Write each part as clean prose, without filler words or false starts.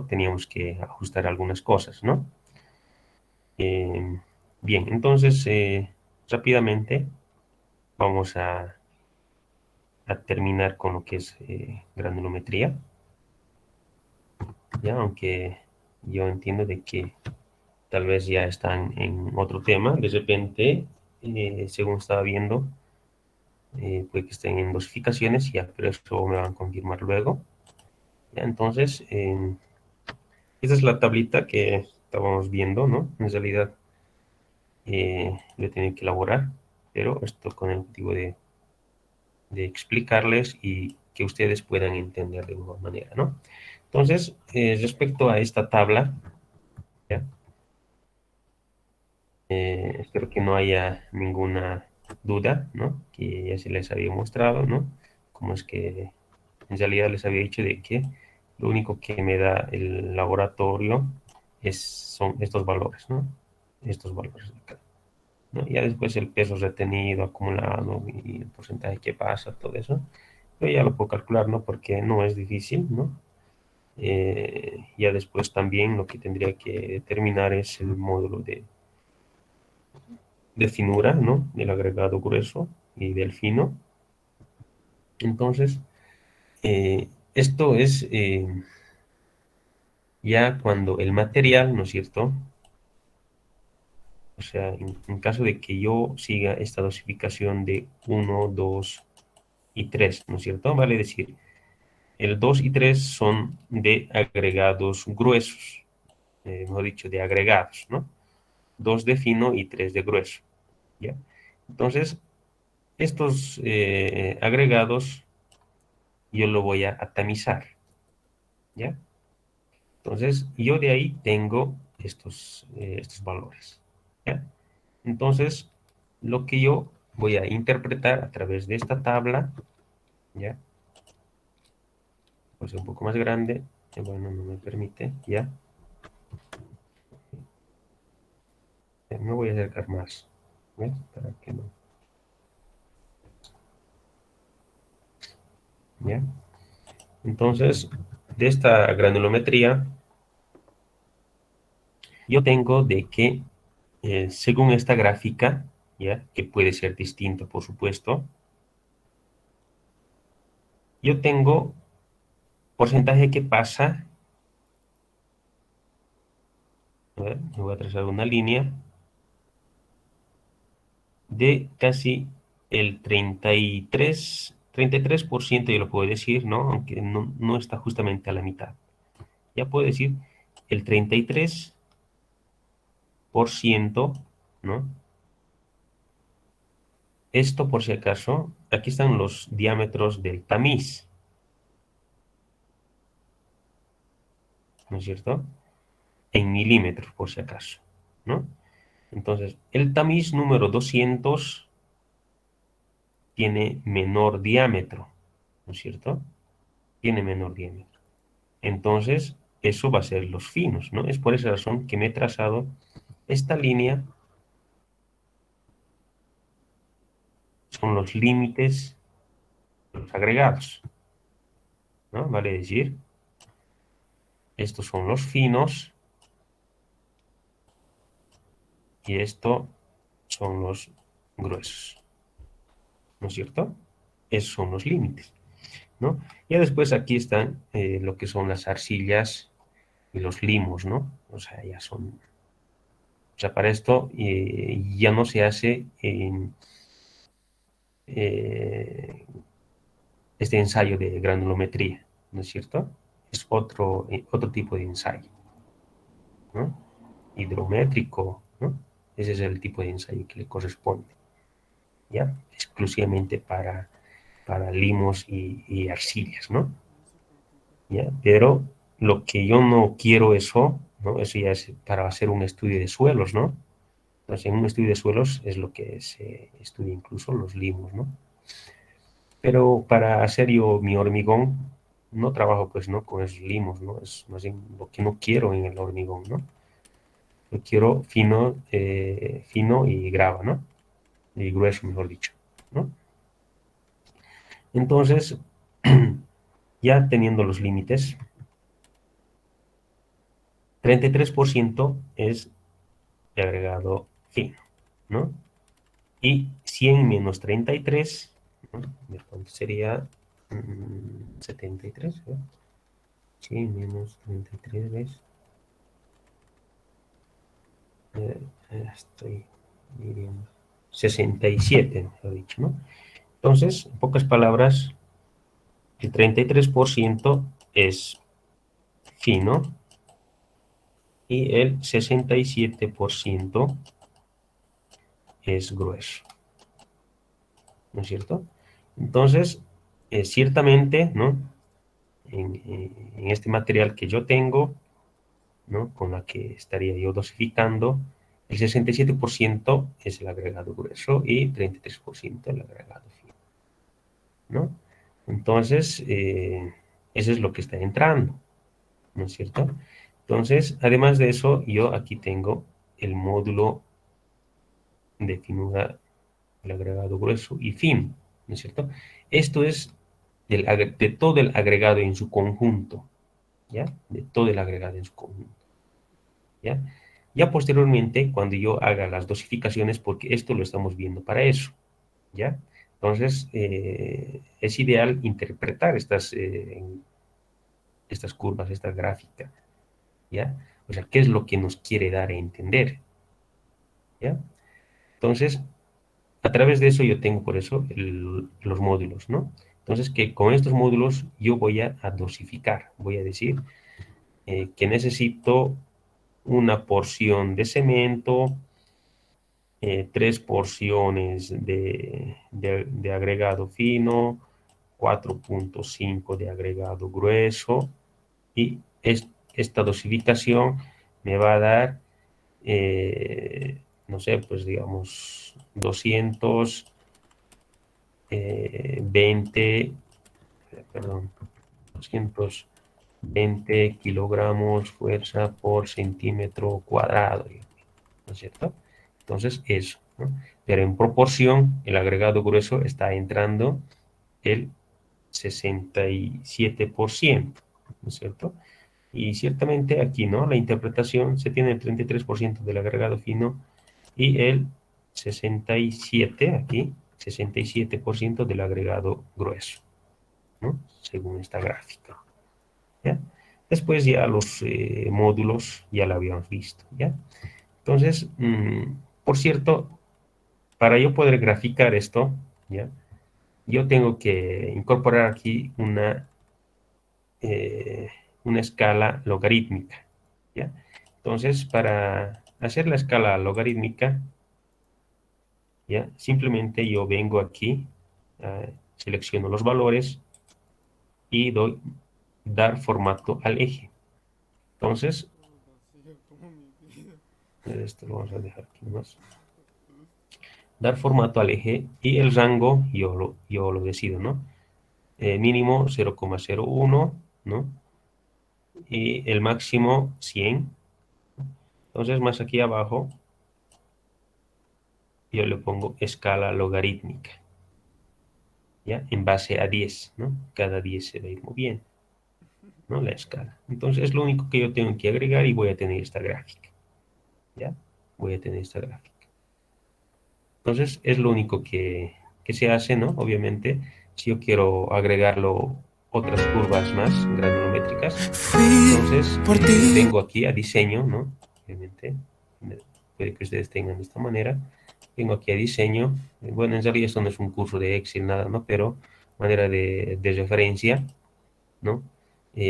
pero teníamos que ajustar algunas cosas, ¿no? Bien, entonces rápidamente vamos a terminar con lo que es granulometría, ¿ya? Aunque yo entiendo de que tal vez ya están en otro tema, de repente, según estaba viendo, puede que estén en dosificaciones, ya, pero eso me van a confirmar luego. ¿Ya? Entonces, esa es la tablita que estábamos viendo, ¿no? En realidad, lo he tenido que elaborar, pero esto con el objetivo de explicarles y que ustedes puedan entender de mejor manera, ¿no? Entonces, respecto a esta tabla, ¿ya? Espero que no haya ninguna duda, ¿no? Que ya se les había mostrado, ¿no? Como es que en realidad les había dicho de que lo único que me da el laboratorio son estos valores, ¿no? Estos valores de acá, ¿no? Ya después el peso retenido, acumulado y el porcentaje que pasa, todo eso, yo ya lo puedo calcular, ¿no? Porque no es difícil, ¿no? Ya después también lo que tendría que determinar es el módulo de finura, ¿no? Del agregado grueso y del fino. Entonces, esto es ya cuando el material, ¿no es cierto? O sea, en caso de que yo siga esta dosificación de 1, 2 y 3, ¿no es cierto? Vale decir, el 2 y 3 son de agregados gruesos, mejor dicho, de agregados, ¿no? 2 de fino y 3 de grueso, ¿ya? Entonces, estos agregados yo lo voy a tamizar, ¿ya? Entonces, yo de ahí tengo estos valores, ¿ya? Entonces, lo que yo voy a interpretar a través de esta tabla, ¿ya? Pues un poco más grande, bueno, no me permite, ¿ya? Me voy a acercar más, ¿ves? Para que no, ¿ya? Entonces, de esta granulometría, yo tengo de que, según esta gráfica, ¿ya? Que puede ser distinto, por supuesto, yo tengo porcentaje que pasa, a ver, me voy a trazar una línea, de casi el 33%, yo lo puedo decir, ¿no? Aunque no está justamente a la mitad. Ya puedo decir el 33%, ¿no? Esto por si acaso, aquí están los diámetros del tamiz, ¿no es cierto? En milímetros, por si acaso, ¿no? Entonces, el tamiz número 200 tiene menor diámetro, ¿no es cierto? Tiene menor diámetro. Entonces, eso va a ser los finos, ¿no? Es por esa razón que me he trazado esta línea, son los límites de los agregados, ¿no? Vale decir, estos son los finos y esto son los gruesos, ¿no es cierto? Esos son los límites, ¿no? Y después aquí están lo que son las arcillas y los limos, ¿no? O sea, ya son, o sea, para esto ya no se hace eh, este ensayo de granulometría, ¿no es cierto? Es otro tipo de ensayo, ¿no? Hidrométrico, ¿no? Ese es el tipo de ensayo que le corresponde, ¿ya? Exclusivamente para limos y arcillas, ¿no? ¿Ya? Pero lo que yo no quiero eso, ¿no? Eso ya es para hacer un estudio de suelos, ¿no? Entonces, en un estudio de suelos es lo que se estudia incluso los limos, ¿no? Pero para hacer yo mi hormigón, no trabajo pues, ¿no? Con esos limos, ¿no? Es más bien lo que no quiero en el hormigón, ¿no? Lo quiero fino, fino y grava, ¿no? Y grueso, mejor dicho, ¿no? Entonces, ya teniendo los límites, 33% es de agregado fino, ¿no? Y 100 menos 33, ¿no? Entonces sería 73, ¿no? 100 menos 33, ¿ves? Estoy dividiendo. 67, mejor dicho, ¿no? Entonces, en pocas palabras, el 33% es fino y el 67% es grueso, ¿no es cierto? Entonces, ciertamente, ¿no? En este material que yo tengo, ¿no? Con la que estaría yo dosificando, el 67% es el agregado grueso y 33% el agregado fino, ¿no? Entonces, eso es lo que está entrando, ¿no es cierto? Entonces, además de eso, yo aquí tengo el módulo de finura, el agregado grueso y fino, ¿no es cierto? Esto es de todo el agregado en su conjunto, ¿ya? De todo el agregado en su conjunto, ¿ya? Ya posteriormente, cuando yo haga las dosificaciones, porque esto lo estamos viendo para eso, ¿ya? Entonces, es ideal interpretar estas curvas, esta gráfica, ¿ya? O sea, ¿qué es lo que nos quiere dar a entender? ¿Ya? Entonces, a través de eso yo tengo por eso los módulos, ¿no? Entonces, que con estos módulos yo voy a dosificar, voy a decir que necesito una porción de cemento, 3 porciones de agregado fino, 4,5 de agregado grueso, y esta dosificación me va a dar, no sé, pues digamos 220, perdón, 220 kilogramos fuerza por centímetro cuadrado, ¿no es cierto? Entonces, eso, ¿no? Pero en proporción, el agregado grueso está entrando el 67%, ¿no es cierto? Y ciertamente aquí, ¿no? La interpretación se tiene el 33% del agregado fino y el 67, aquí, 67% del agregado grueso, ¿no? Según esta gráfica, ¿ya? Después ya los módulos ya lo habíamos visto, ¿ya? Entonces, por cierto, para yo poder graficar esto, ¿ya? Yo tengo que incorporar aquí eh, una escala logarítmica, ¿ya? Entonces, para hacer la escala logarítmica, ¿ya? Simplemente yo vengo aquí, selecciono los valores y doy dar formato al eje. Entonces, esto lo vamos a dejar aquí más. Dar formato al eje y el rango yo lo decido, ¿no? Mínimo 0,01, ¿no? Y el máximo 100. Entonces, más aquí abajo, yo le pongo escala logarítmica, ¿ya? En base a 10, ¿no? Cada 10 se va a ir moviendo, ¿no? La escala. Entonces, es lo único que yo tengo que agregar y voy a tener esta gráfica, ¿ya? Voy a tener esta gráfica. Entonces, es lo único que se hace, ¿no? Obviamente, si yo quiero agregarlo otras curvas más granulométricas, entonces vengo aquí a diseño, ¿no? Obviamente, puede que ustedes tengan de esta manera. Vengo aquí a diseño. Bueno, en realidad esto no es un curso de Excel, nada, ¿no? Pero manera de referencia, ¿no?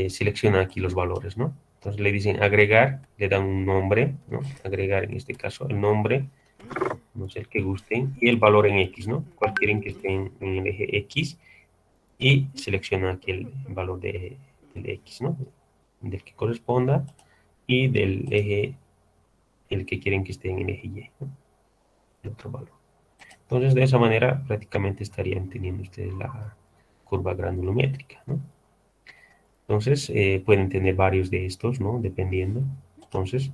Selecciona aquí los valores, ¿no? Entonces le dicen agregar, le dan un nombre, ¿no? Agregar en este caso el nombre, no sé, el que gusten, y el valor en X, ¿no? Cuál quieren que esté en el eje X, y selecciona aquí el valor del X, ¿no? Del que corresponda, y del eje, el que quieren que esté en el eje Y, ¿no? El otro valor. Entonces, de esa manera, prácticamente estarían teniendo ustedes la curva granulométrica, ¿no? Entonces, pueden tener varios de estos, ¿no? Dependiendo. Entonces,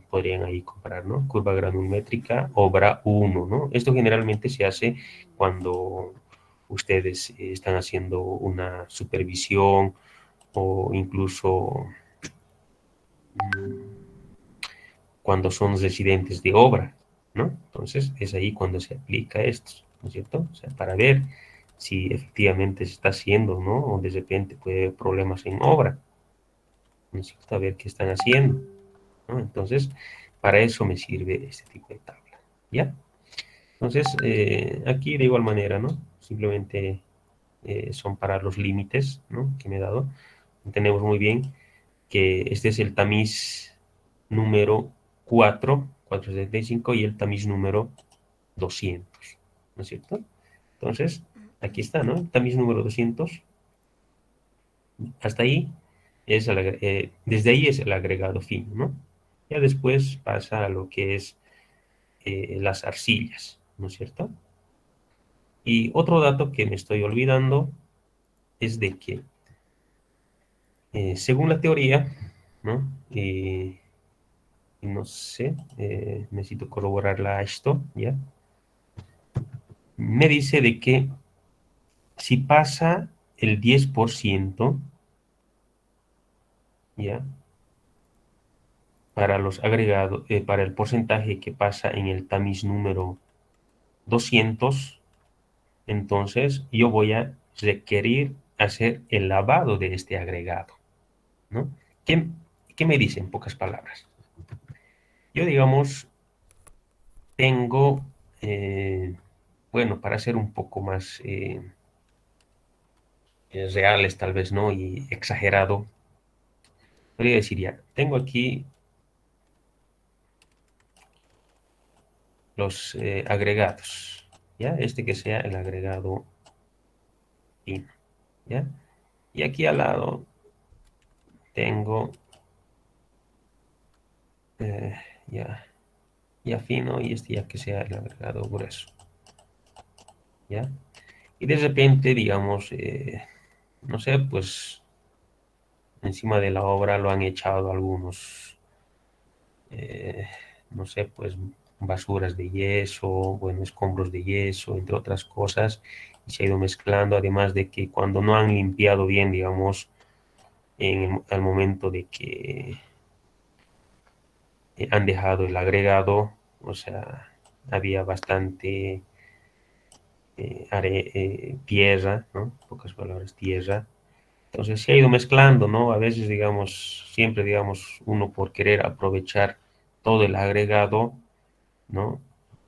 podrían ahí comparar, ¿no? Curva granulométrica, obra 1, ¿no? Esto generalmente se hace cuando ustedes están haciendo una supervisión o incluso cuando son residentes de obra, ¿no? Entonces, es ahí cuando se aplica esto, ¿no es cierto? O sea, para ver si efectivamente se está haciendo, ¿no? O de repente puede haber problemas en obra, ¿no es cierto? A ver qué están haciendo, ¿no? Entonces, para eso me sirve este tipo de tabla, ¿ya? Entonces, aquí de igual manera, ¿no? Simplemente son para los límites, ¿no? Que me he dado. Entendemos muy bien que este es el tamiz número 475 y el tamiz número 200, ¿no es cierto? Entonces, aquí está, ¿no? El tamiz número 200, hasta ahí es desde ahí es el agregado fino, ¿no? Ya después pasa a lo que es las arcillas, ¿no es cierto? Y otro dato que me estoy olvidando es de que, según la teoría, ¿no? No sé, necesito corroborarla esto, ¿ya? Me dice de que si pasa el 10%, ¿ya? Para los agregados, para el porcentaje que pasa en el tamiz número 200, entonces yo voy a requerir hacer el lavado de este agregado, ¿no? ¿Qué, qué me dice en pocas palabras? Yo, digamos, tengo, bueno, para ser un poco más reales tal vez, ¿no? Y exagerado, podría decir ya, tengo aquí los agregados, ¿ya? Este que sea el agregado fino, ¿ya? Y aquí al lado tengo, eh, ya, ya fino y este ya que sea el agregado grueso, ¿ya? Y de repente, digamos, no sé, pues encima de la obra lo han echado algunos, eh, no sé, pues basuras de yeso, bueno, escombros de yeso, entre otras cosas, y se ha ido mezclando, además de que cuando no han limpiado bien, digamos, al momento de que han dejado el agregado, o sea, había bastante tierra, ¿no? Pocas palabras, tierra. Entonces se ha ido mezclando, ¿no? A veces, digamos, siempre, digamos, uno por querer aprovechar todo el agregado, ¿no?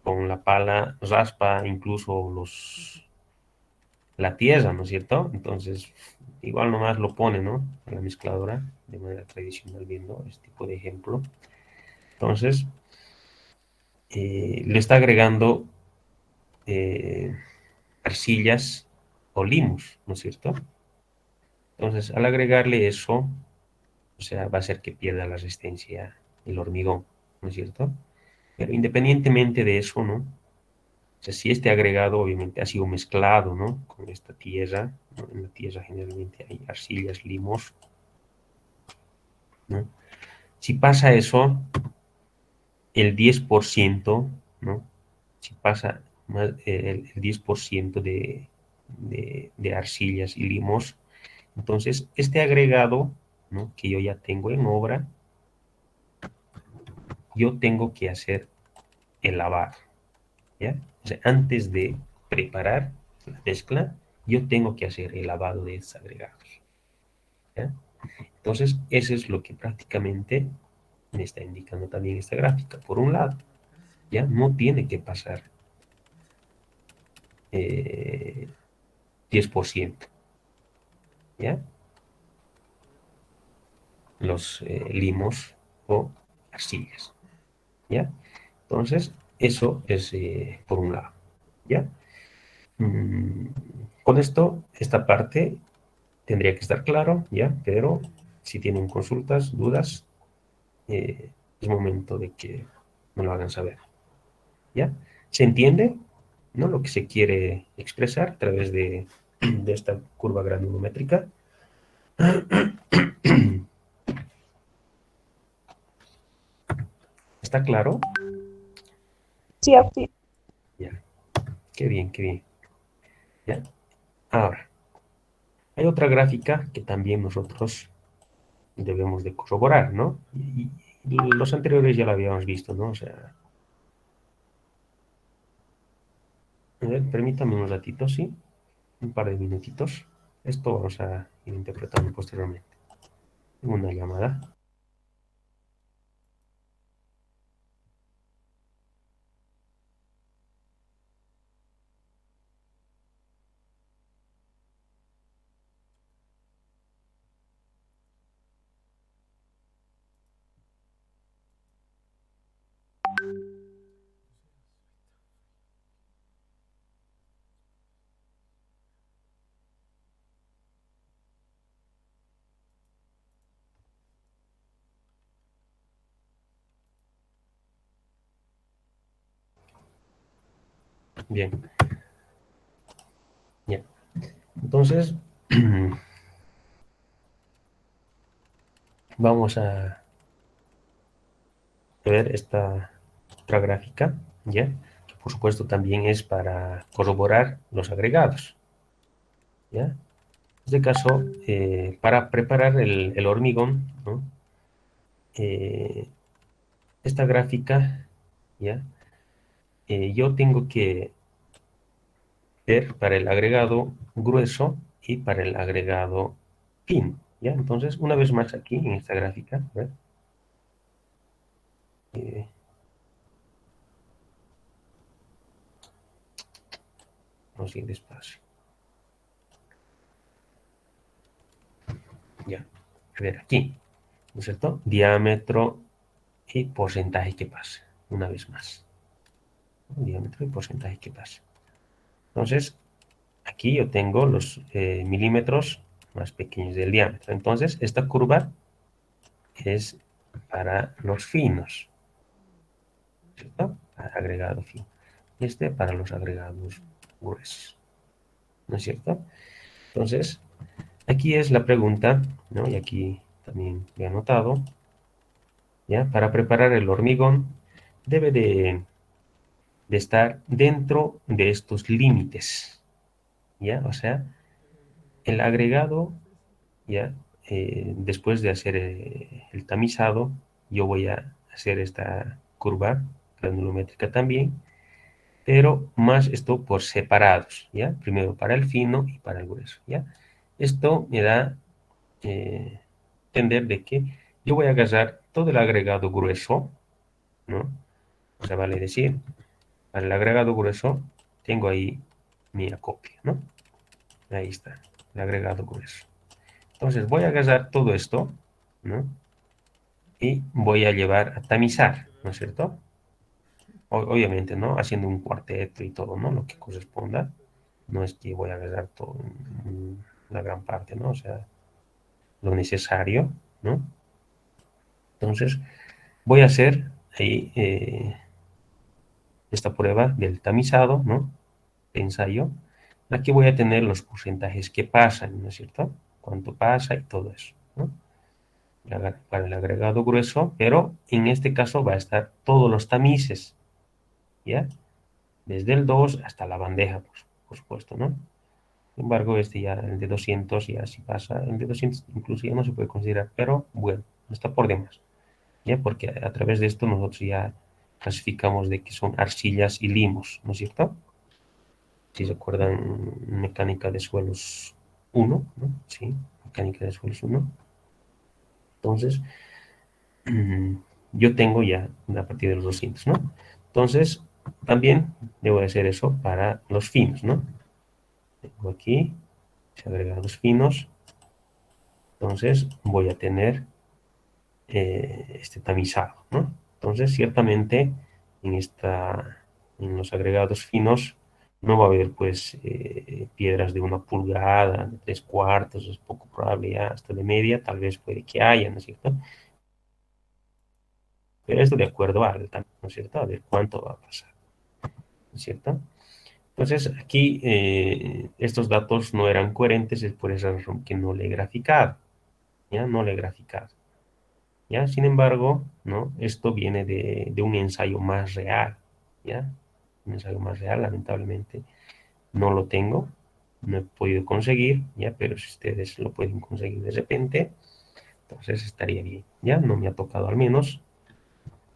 Con la pala raspa incluso la tierra, ¿no es cierto? Entonces, igual nomás lo pone, ¿no? En la mezcladora, de manera tradicional, viendo este tipo de ejemplo. Entonces, le está agregando eh, arcillas o limos, ¿no es cierto? Entonces, al agregarle eso, o sea, va a hacer que pierda la resistencia el hormigón, ¿no es cierto? Pero independientemente de eso, ¿no? O sea, si este agregado obviamente ha sido mezclado, ¿no? Con esta tierra, ¿no? En la tierra generalmente hay arcillas, limos, ¿no? Si pasa eso, el 10%, ¿no? Si pasa más, el 10% de arcillas y limos, entonces este agregado, ¿no? Que yo ya tengo en obra, yo tengo que hacer el lavado, ¿ya? O sea, antes de preparar la mezcla, yo tengo que hacer el lavado de estos agregados, ¿ya? Entonces, eso es lo que prácticamente me está indicando también esta gráfica. Por un lado, ya no tiene que pasar 10%, ¿ya? Los limos o arcillas, ¿ya? Entonces, eso es por un lado, ¿ya? Mm, con esto, esta parte tendría que estar claro, ¿ya? Pero si tienen consultas, dudas, es momento de que me lo hagan saber, ¿ya? ¿Se entiende? ¿No? Lo que se quiere expresar a través de esta curva granulométrica. ¿Está claro? Sí, así. Ya. Qué bien, qué bien. ¿Ya? Ahora, hay otra gráfica que también nosotros debemos de corroborar, ¿no? Los anteriores ya lo habíamos visto, ¿no? O sea, a ver, permítame un ratito, ¿sí? Un par de minutitos. Esto vamos a ir interpretando posteriormente. Tengo una llamada. Bien, ya. Entonces, vamos a ver esta otra gráfica, ¿ya? Que por supuesto también es para corroborar los agregados, ¿ya? En este caso, para preparar el hormigón, ¿no? Eh, esta gráfica, ¿ya? Yo tengo que ver para el agregado grueso y para el agregado fino, ¿ya? Entonces, una vez más aquí en esta gráfica, ¿ver? Eh, vamos a ir despacio, ¿ya? A ver, aquí, ¿no es cierto? Diámetro y porcentaje que pasa, una vez más. Diámetro y porcentaje que pasa. Entonces, aquí yo tengo los milímetros más pequeños del diámetro. Entonces, esta curva es para los finos, ¿cierto? Para agregado fino. Este para los agregados gruesos, ¿no es cierto? Entonces, aquí es la pregunta, ¿no? Y aquí también he anotado, ¿ya? Para preparar el hormigón debe de estar dentro de estos límites, ¿ya? O sea, el agregado, ¿ya? Después de hacer el tamizado, yo voy a hacer esta curva granulométrica también, pero más esto por separados, ¿ya? Primero para el fino y para el grueso, ¿ya? Esto me da entender de que yo voy a agarrar todo el agregado grueso, ¿no? O sea, vale decir, para el agregado grueso tengo ahí mi acopio, ¿no? Ahí está, el agregado grueso. Entonces voy a agarrar todo esto, ¿no? Y voy a llevar a tamizar, ¿no es cierto? Obviamente, ¿no? Haciendo un cuarteto y todo, ¿no? Lo que corresponda. No es que voy a agarrar todo, la gran parte, ¿no? O sea, lo necesario, ¿no? Entonces, voy a hacer ahí esta prueba del tamizado, ¿no? De ensayo. Aquí voy a tener los porcentajes que pasan, ¿no es cierto? Cuánto pasa y todo eso, ¿no? Para el agregado grueso, pero en este caso va a estar todos los tamices, ¿ya? Desde el 2 hasta la bandeja, por supuesto, ¿no? Sin embargo, este ya, el de 200 ya sí pasa, el de 200 incluso ya no se puede considerar, pero bueno, no está por demás, ¿ya? Porque a través de esto nosotros ya clasificamos de que son arcillas y limos, ¿no es cierto? Si se acuerdan, mecánica de suelos uno, ¿no? Sí, mecánica de suelos uno. Entonces, yo tengo ya a partir de los 200, ¿no? Entonces, también debo hacer eso para los finos, ¿no? Tengo aquí agregados finos, entonces voy a tener este tamizado, ¿no? Entonces, ciertamente, en los agregados finos no va a haber, pues, piedras de 1 pulgada, de 3/4, es poco probable ya, hasta de media, tal vez puede que haya, ¿no es cierto? Pero esto de acuerdo al tamaño, ¿no es cierto? A ver cuánto va a pasar, ¿no es cierto? Entonces, aquí estos datos no eran coherentes, es por esa razón que no le he graficado, ¿ya? No le he graficado, ¿ya? Sin embargo, ¿no? Esto viene de un ensayo más real, ¿ya? Un ensayo más real, lamentablemente no lo tengo, no he podido conseguir, ¿ya? Pero si ustedes lo pueden conseguir de repente, entonces estaría bien, ¿ya? No me ha tocado al menos,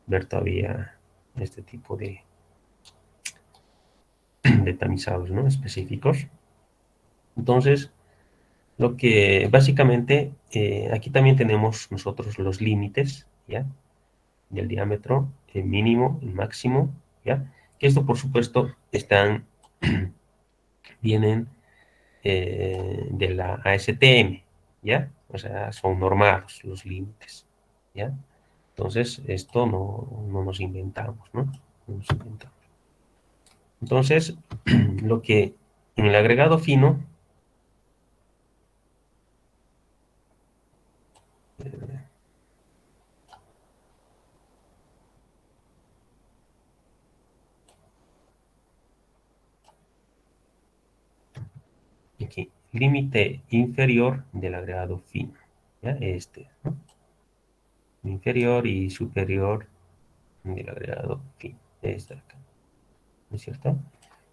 ver todavía este tipo de tamizados, ¿no? Específicos. Entonces, lo que básicamente, aquí también tenemos nosotros los límites, ¿ya? Del diámetro, el mínimo, el máximo, ¿ya? Que esto, por supuesto, vienen de la ASTM, ¿ya? O sea, son normados los límites, ¿ya? Entonces, esto no nos inventamos, ¿no? No nos inventamos. Entonces, lo que en el agregado fino, aquí, límite inferior del agregado fino, ¿ya? ¿No? Inferior y superior del agregado fino, este de acá, ¿no es cierto?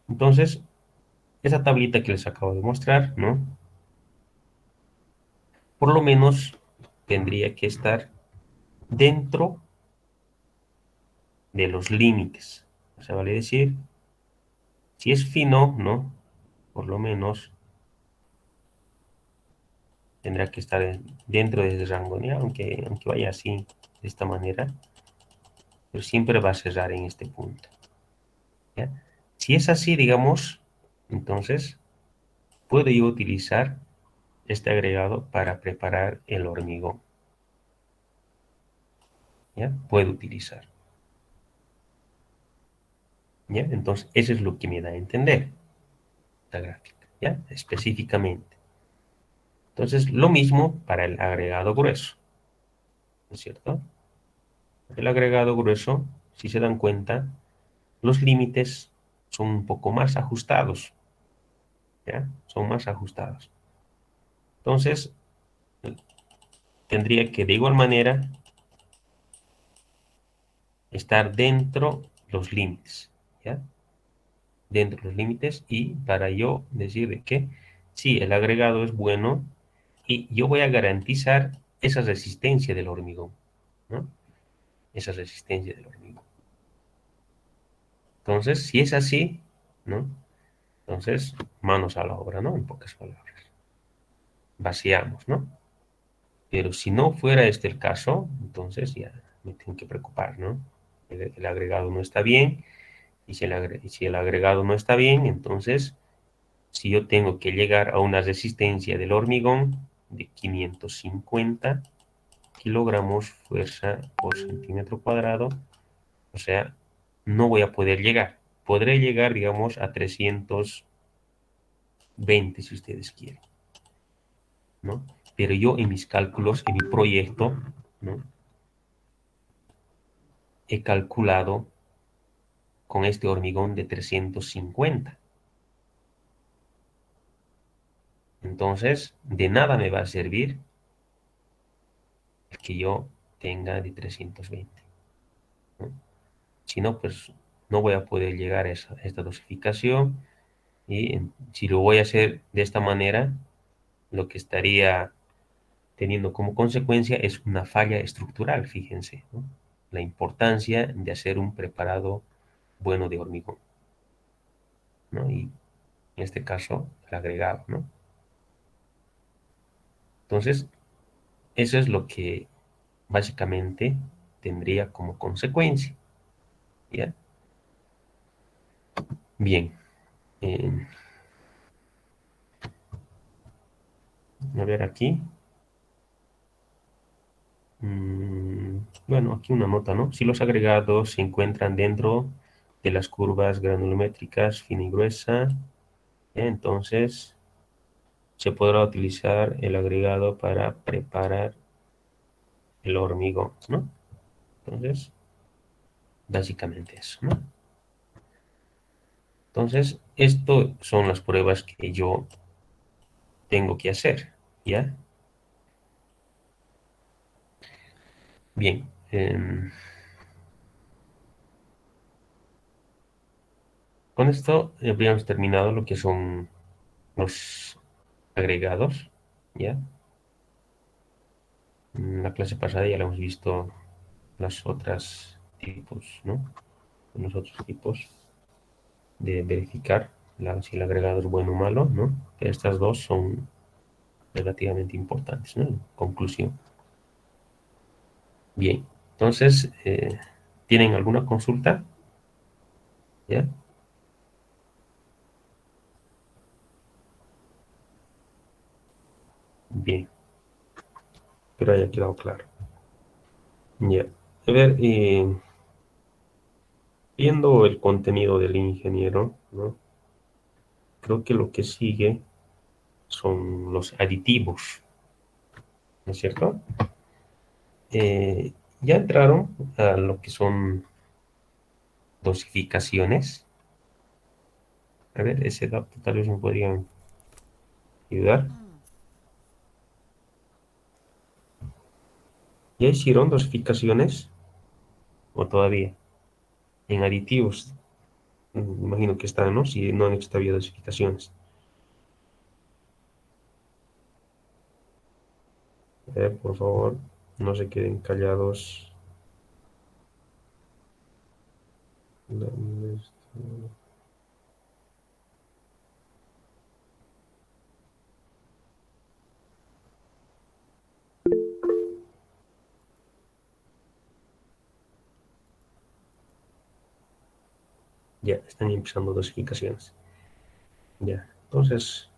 Entonces, esa tablita que les acabo de mostrar, ¿no? Por lo menos tendría que estar dentro de los límites. O sea, vale decir, si es fino, ¿no? Por lo menos tendrá que estar dentro de ese rango, ¿no? Aunque vaya así, de esta manera, pero siempre va a cerrar en este punto, ¿ya? Si es así, digamos, entonces puedo yo utilizar este agregado para preparar el hormigón, ¿ya? Puedo utilizar, ¿ya? Entonces, eso es lo que me da a entender la gráfica, ¿ya? Específicamente. Entonces, lo mismo para el agregado grueso, ¿no es cierto? El agregado grueso, si se dan cuenta, los límites son un poco más ajustados, ¿ya? Son más ajustados. Entonces, tendría que de igual manera estar dentro los límites, ¿ya? Dentro de los límites y para yo decir de que sí, el agregado es bueno y yo voy a garantizar esa resistencia del hormigón, ¿no? Esa resistencia del hormigón. Entonces, si es así, ¿no? Entonces, manos a la obra, ¿no? En pocas palabras. Vaciamos, ¿no? Pero si no fuera este el caso, entonces ya me tengo que preocupar, ¿no? El agregado no está bien, y si el agregado no está bien, entonces, si yo tengo que llegar a una resistencia del hormigón de 550 kilogramos fuerza por centímetro cuadrado, o sea, no voy a poder llegar. Podré llegar, digamos, a 320 si ustedes quieren, ¿no? Pero yo en mis cálculos, en mi proyecto, ¿no? He calculado con este hormigón de 350. Entonces, de nada me va a servir el que yo tenga de 320, ¿no? Si no, pues no voy a poder llegar a esta dosificación y si lo voy a hacer de esta manera, lo que estaría teniendo como consecuencia es una falla estructural, fíjense, ¿no? La importancia de hacer un preparado bueno de hormigón, ¿no? Y en este caso, el agregado, ¿no? Entonces, eso es lo que básicamente tendría como consecuencia, ¿ya? Bien, eh, a ver aquí. Bueno, aquí una nota, ¿no? Si los agregados se encuentran dentro de las curvas granulométricas fina y gruesa, entonces se podrá utilizar el agregado para preparar el hormigón, ¿no? Entonces, básicamente eso, ¿no? Entonces, esto son las pruebas que yo tengo que hacer, ¿ya? Bien, con esto habríamos terminado lo que son los agregados, ¿ya? En la clase pasada ya lo hemos visto las otras tipos, ¿no? En los otros tipos de verificar si el agregado es bueno o malo, ¿no? Estas dos son relativamente importantes, ¿no? Conclusión. Bien, entonces, ¿tienen alguna consulta? ¿Ya? Bien, pero haya quedado claro. Ya. A ver, viendo el contenido del ingeniero, ¿no? Creo que lo que sigue son los aditivos, ¿no es cierto? Ya entraron a lo que son dosificaciones. A ver, ese dato tal vez me podrían ayudar. ¿Ya hicieron dosificaciones o todavía? En aditivos, me imagino que están, ¿no? Si no han hecho todavía dosificaciones. Por favor, no se queden callados. Dame esto. Ya, están empezando dosificaciones. Ya, entonces,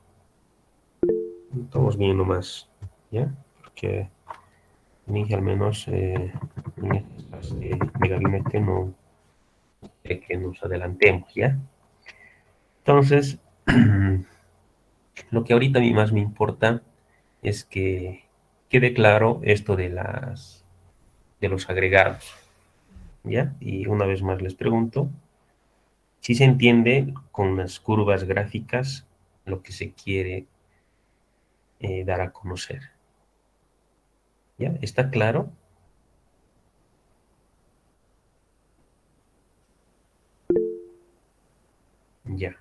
estamos bien nomás, ¿ya? Porque Ninja al menos en estas de gabinete no quiere que nos adelantemos, ¿ya? Entonces, lo que ahorita a mí más me importa es que quede claro esto de los agregados, ¿ya? Y una vez más les pregunto si se entiende con las curvas gráficas lo que se quiere dar a conocer, ¿ya? ¿Está claro? Ya,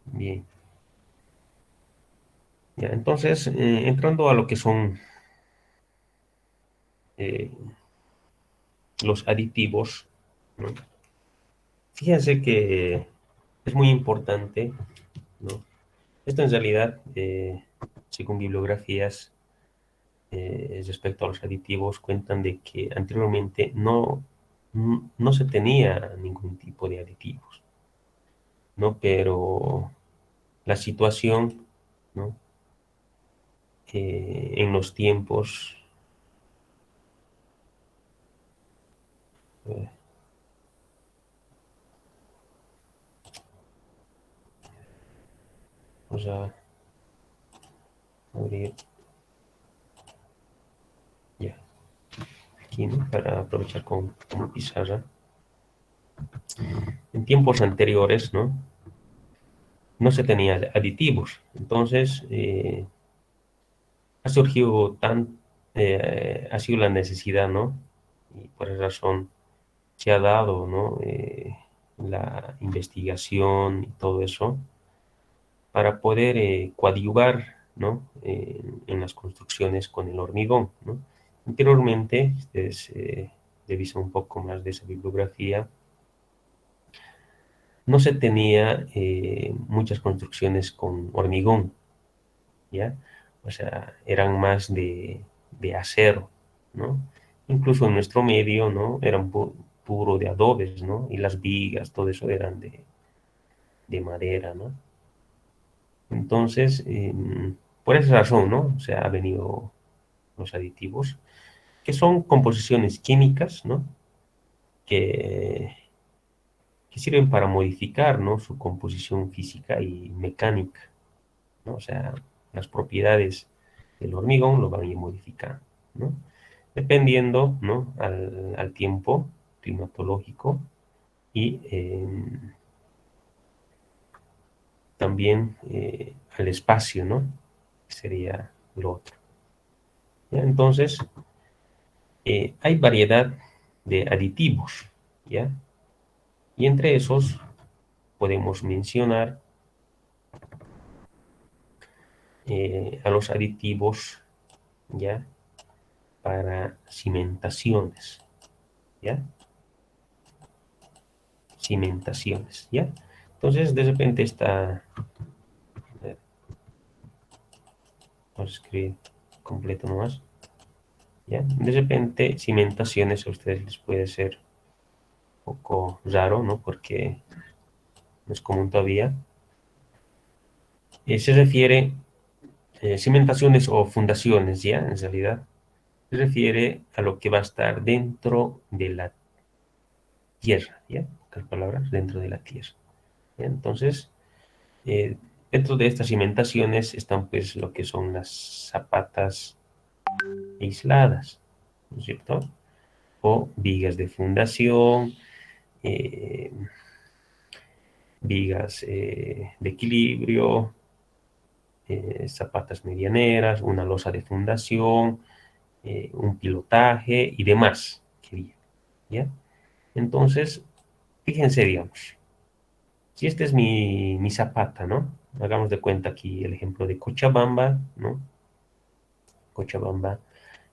bien. Ya, entonces, entrando a lo que son eh, los aditivos, ¿no? Fíjense que es muy importante, ¿no? Esto en realidad, según bibliografías respecto a los aditivos, cuentan de que anteriormente no se tenía ningún tipo de aditivos, ¿no? Pero la situación, ¿no? En los tiempos, eh, vamos a abrir ya aquí, ¿no? Para aprovechar con pizarra. En tiempos anteriores, ¿no? No se tenía aditivos. Entonces, ha surgido ha sido la necesidad, ¿no? Y por esa razón se ha dado, ¿no? La investigación y todo eso para poder coadyuvar, ¿no? En las construcciones con el hormigón, ¿no? Anteriormente, ustedes revisan un poco más de esa bibliografía, no se tenía muchas construcciones con hormigón, ¿ya? O sea, eran más de acero, ¿no? Incluso en nuestro medio, ¿no? Eran puro de adobes, ¿no? Y las vigas, todo eso eran de madera, ¿no? Entonces, por esa razón, ¿no? O sea, ha venido los aditivos, que son composiciones químicas, ¿no? Que, que sirven para modificar, ¿no? Su composición física y mecánica, ¿no? O sea, las propiedades del hormigón lo van a ir modificando, ¿no? Dependiendo, ¿no? Al tiempo climatológico y también al espacio, ¿no? Sería lo otro. ¿Ya? Entonces, hay variedad de aditivos, ¿ya? Y entre esos podemos mencionar a los aditivos, ¿ya? Para cimentaciones, ¿ya? cimentaciones, ¿ya? Entonces, de repente vamos a escribir completo nomás, ¿ya? De repente, cimentaciones a ustedes les puede ser un poco raro, ¿no? Porque no es común todavía. Se refiere, cimentaciones o fundaciones, ¿ya? En realidad, se refiere a lo que va a estar dentro de la tierra, ¿ya? Otras palabras, dentro de la tierra, ¿ya? Entonces, eh, dentro de estas cimentaciones están pues lo que son las zapatas aisladas, ¿no es cierto? O vigas de fundación, eh, vigas de equilibrio, zapatas medianeras, una losa de fundación, un pilotaje y demás, ¿ya? Entonces, fíjense, digamos, si esta es mi zapata, ¿no? Hagamos de cuenta aquí el ejemplo de Cochabamba, ¿no? Cochabamba.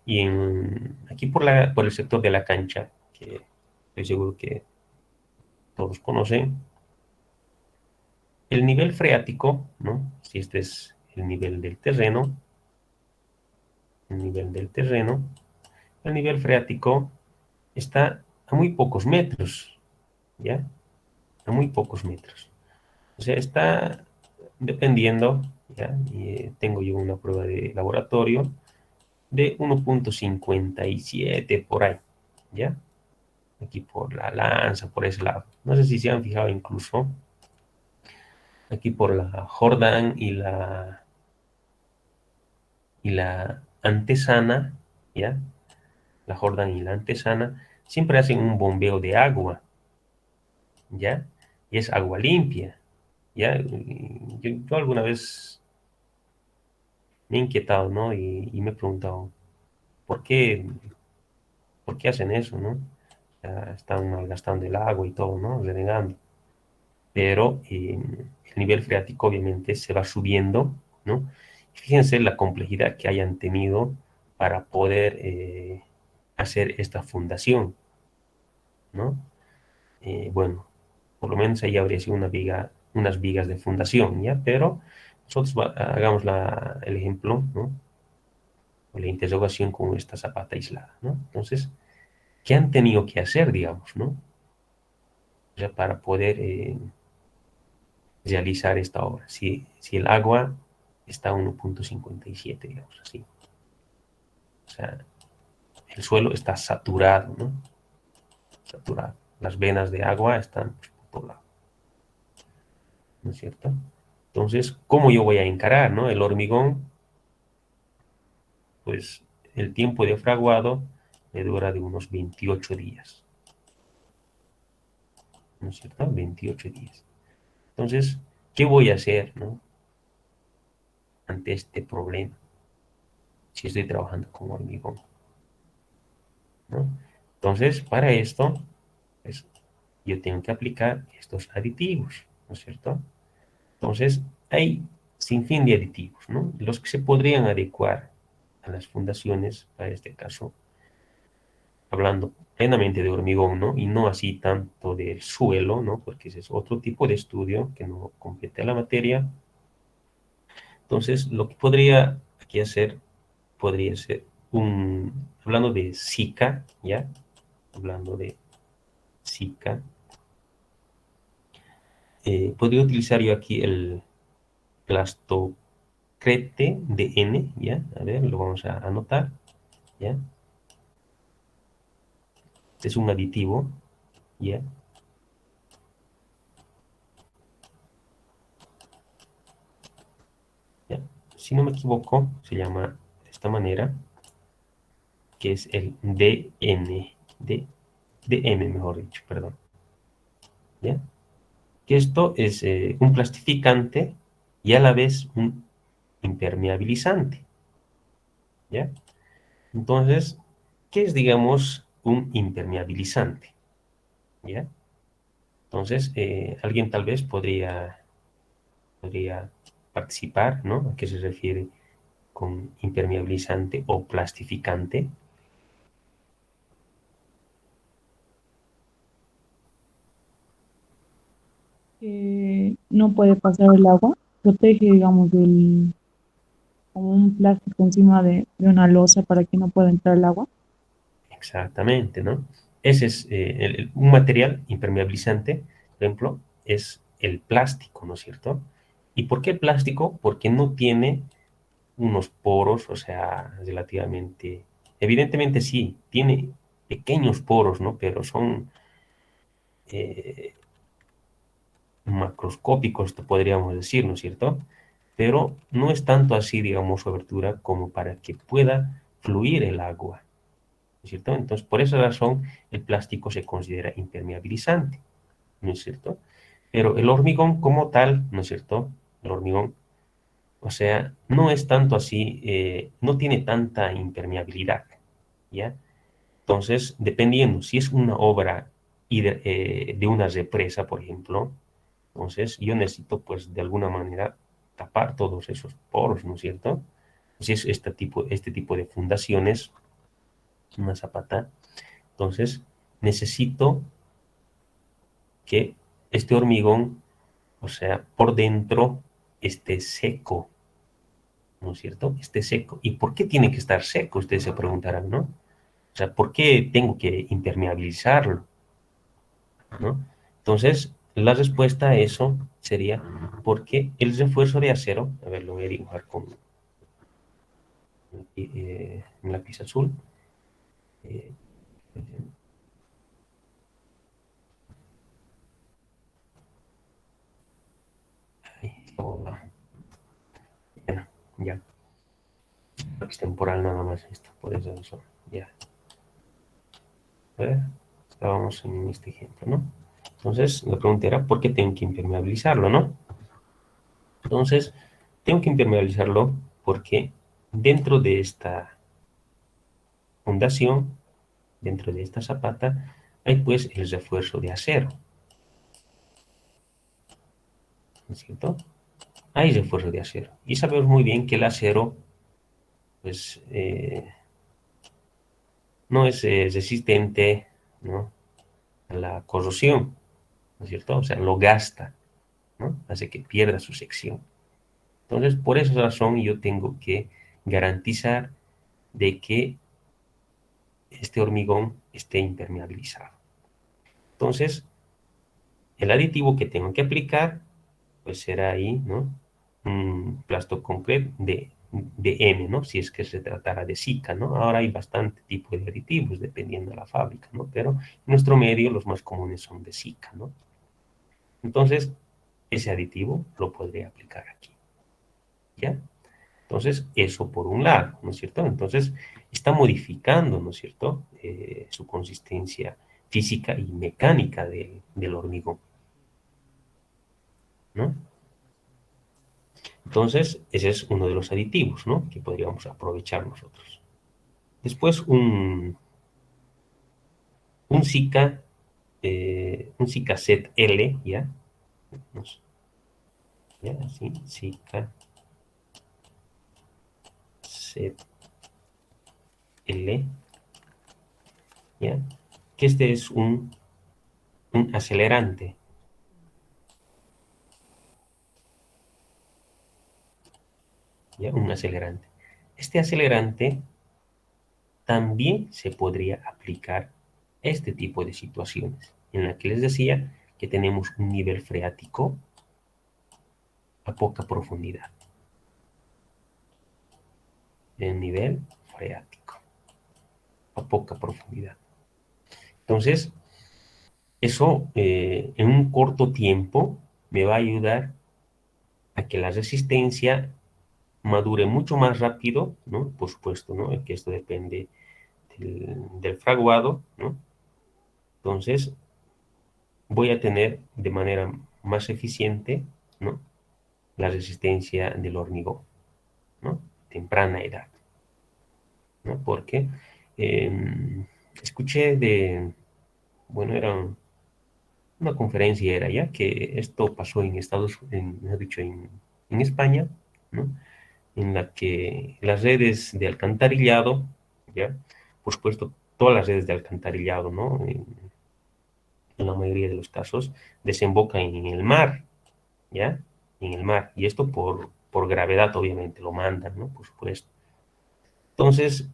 Y aquí por el sector de la cancha, que estoy seguro que todos conocen, el nivel freático, ¿no? Si este es el nivel del terreno, el nivel del terreno, el nivel freático está a muy pocos metros, ¿ya? A muy pocos metros. O sea, está dependiendo, ¿ya? Y, tengo yo una prueba de laboratorio de 1,57 por ahí, ¿ya? Aquí por la lanza, por ese lado. No sé si se han fijado incluso aquí por la Jordan y la antesana, ¿ya? La Jordan y la antesana siempre hacen un bombeo de agua, ¿ya? Y es agua limpia, ¿ya? Yo alguna vez me he inquietado, ¿no? Y me he preguntado, ¿por qué, ¿por qué hacen eso, ¿no? Ya están malgastando el agua y todo, ¿no? Renegando. Pero el nivel freático obviamente se va subiendo, ¿no? Fíjense la complejidad que hayan tenido para poder hacer esta fundación, ¿no? Bueno, por lo menos ahí habría sido unas vigas de fundación, ¿ya? Pero nosotros hagamos el ejemplo, ¿no? O la interrogación con esta zapata aislada, ¿no? Entonces, ¿qué han tenido que hacer, digamos, ¿no? O sea, para poder realizar esta obra. Si el agua está a 1,57, digamos así. O sea, el suelo está saturado, ¿no? Saturado. Las venas de agua están por todo lado, ¿no es cierto? Entonces, ¿cómo yo voy a encarar, ¿no? El hormigón, pues el tiempo de fraguado me dura de unos 28 días, ¿no es cierto? 28 días. Entonces, ¿qué voy a hacer, ¿no? Ante este problema si estoy trabajando con hormigón, ¿no? Entonces, para esto, pues, yo tengo que aplicar estos aditivos, ¿no es cierto? Entonces, hay sin fin de aditivos, ¿no? Los que se podrían adecuar a las fundaciones, para este caso, hablando plenamente de hormigón, ¿no? Y no así tanto del suelo, ¿no? Porque ese es otro tipo de estudio que no compete a la materia. Entonces, lo que podría aquí hacer, podría ser hablando de Zika, ¿ya? Hablando de Zika, podría utilizar yo aquí el plastocrete de N, ¿ya? A ver, lo vamos a anotar, ¿ya? Este es un aditivo, ¿ya? ¿Ya? Si no me equivoco, se llama de esta manera, que es el DN, DM, mejor dicho, perdón, ¿ya? Que esto es un plastificante y a la vez un impermeabilizante, ¿ya? Entonces, ¿qué es, digamos, un impermeabilizante? ¿Ya? Entonces, alguien tal vez podría participar, ¿no? ¿A qué se refiere con impermeabilizante o plastificante? que no puede pasar el agua, protege, digamos, como un plástico encima de una losa para que no pueda entrar el agua. Exactamente, ¿no? Ese es un material impermeabilizante, por ejemplo, es el plástico, ¿no es cierto? ¿Y por qué el plástico? Porque no tiene unos poros, o sea, relativamente, evidentemente sí, tiene pequeños poros, ¿no? Pero son eh, macroscópicos, podríamos decir, ¿no es cierto? Pero no es tanto así, digamos, su abertura como para que pueda fluir el agua, ¿no es cierto? Entonces, por esa razón, el plástico se considera impermeabilizante, ¿no es cierto? Pero el hormigón como tal, ¿no es cierto? El hormigón, o sea, no es tanto así, no tiene tanta impermeabilidad, ¿ya? Entonces, dependiendo, si es una obra de una represa, por ejemplo, entonces yo necesito, pues, de alguna manera tapar todos esos poros, ¿no es cierto? Si es este tipo de fundaciones, una zapata, entonces necesito que este hormigón, o sea, por dentro esté seco, ¿no es cierto? Esté seco. ¿Y por qué tiene que estar seco? Ustedes se preguntarán, ¿no? O sea, ¿por qué tengo que impermeabilizarlo? ¿No? Entonces, la respuesta a eso sería porque el refuerzo de acero, a ver, lo voy a dibujar con un lápiz azul. eh, ahí, bueno, ya, lápiz temporal nada más, esto, por eso, ya. A ver, estábamos en este ejemplo, ¿no? Entonces, la pregunta era, ¿por qué tengo que impermeabilizarlo, no? Entonces, tengo que impermeabilizarlo porque dentro de esta fundación, dentro de esta zapata, hay pues el refuerzo de acero, ¿no es cierto? Hay refuerzo de acero. Y sabemos muy bien que el acero, pues, no es resistente, ¿no?, a la corrosión, ¿no es cierto? O sea, lo gasta, ¿no? Hace que pierda su sección. Entonces, por esa razón yo tengo que garantizar de que este hormigón esté impermeabilizado. Entonces, el aditivo que tengo que aplicar, pues será ahí, ¿no? Un plasto concreto de M, ¿no? Si es que se tratara de Sika, ¿no? Ahora hay bastante tipo de aditivos dependiendo de la fábrica, ¿no? Pero en nuestro medio los más comunes son de Sika, ¿no? Entonces, ese aditivo lo podría aplicar aquí, ¿ya? Entonces, eso por un lado, ¿no es cierto? Entonces, está modificando, ¿no es cierto?, su consistencia física y mecánica del hormigón, ¿no? Entonces, ese es uno de los aditivos, ¿no?, que podríamos aprovechar nosotros. Después, un Sika, un Sika Set L, ¿ya? ¿Ya? Así, Sika Set L, ¿ya? Que este es un acelerante, ¿ya? Un acelerante. Este acelerante también se podría aplicar a este tipo de situaciones, en la que les decía que tenemos un nivel freático a poca profundidad. El nivel freático a poca profundidad. Entonces, eso en un corto tiempo me va a ayudar a que la resistencia madure mucho más rápido, ¿no? Por supuesto, ¿no?, que esto depende del fraguado, ¿no? Entonces, voy a tener de manera más eficiente, ¿no?, la resistencia del hormigón, ¿no? Temprana edad, ¿no? Porque escuché bueno, era una conferencia, era ya que esto pasó en mejor dicho, en España, ¿no? En la que las redes de alcantarillado, ¿ya? Por supuesto, todas las redes de alcantarillado, ¿no? en la mayoría de los casos, desemboca en el mar, ¿ya? En el mar. Y esto por gravedad, obviamente, lo mandan, ¿no? Por supuesto. Entonces,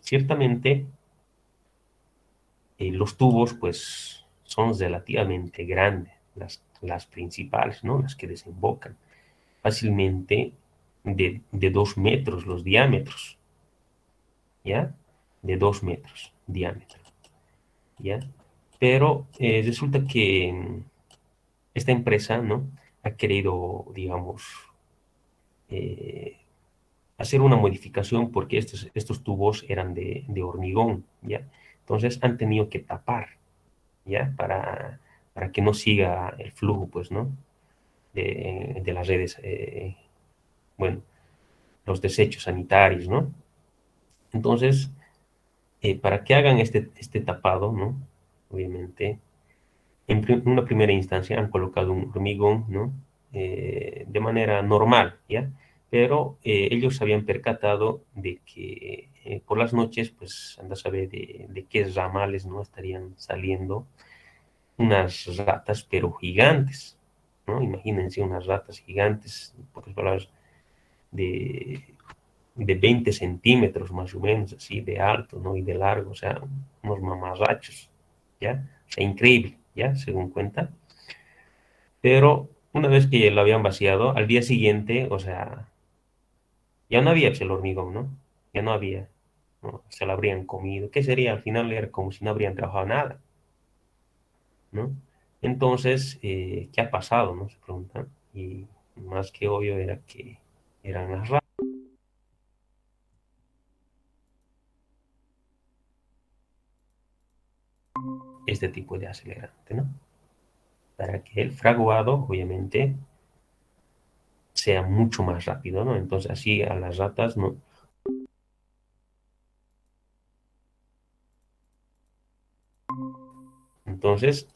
ciertamente, los tubos, pues, son relativamente grandes, las principales, ¿no? Las que desembocan fácilmente de 2 metros los diámetros, ¿ya? De 2 metros diámetro, ¿ya? Pero resulta que esta empresa, ¿no? Ha querido, digamos, eh, hacer una modificación porque estos tubos eran de hormigón, ¿ya? Entonces han tenido que tapar, ¿ya? Para que no siga el flujo, pues, ¿no? De las redes, bueno, los desechos sanitarios, ¿no? Entonces, para que hagan este tapado, ¿no? Obviamente, en una primera instancia han colocado un hormigón, ¿no? De manera normal, ¿ya? Pero ellos se habían percatado de que por las noches, pues anda a saber de qué ramales, ¿no? Estarían saliendo unas ratas, pero gigantes, ¿no? Imagínense unas ratas gigantes, en pocas palabras, de, de 20 centímetros más o menos, así, de alto, ¿no? Y de largo, o sea, unos mamarrachos, ¿ya? O sea, increíble, ¿ya? Según cuenta. Pero una vez que lo habían vaciado, al día siguiente, o sea, ya no había pues, el hormigón, ¿no? Ya no había, ¿no? Se lo habrían comido. ¿Qué sería? Al final era como si no habrían trabajado nada, ¿no? Entonces, ¿qué ha pasado, no? Se preguntan. Y más que obvio era que eran las ratas, este tipo de acelerante, ¿no? Para que el fraguado, obviamente, sea mucho más rápido, ¿no? Entonces, así a las ratas, ¿no? Entonces,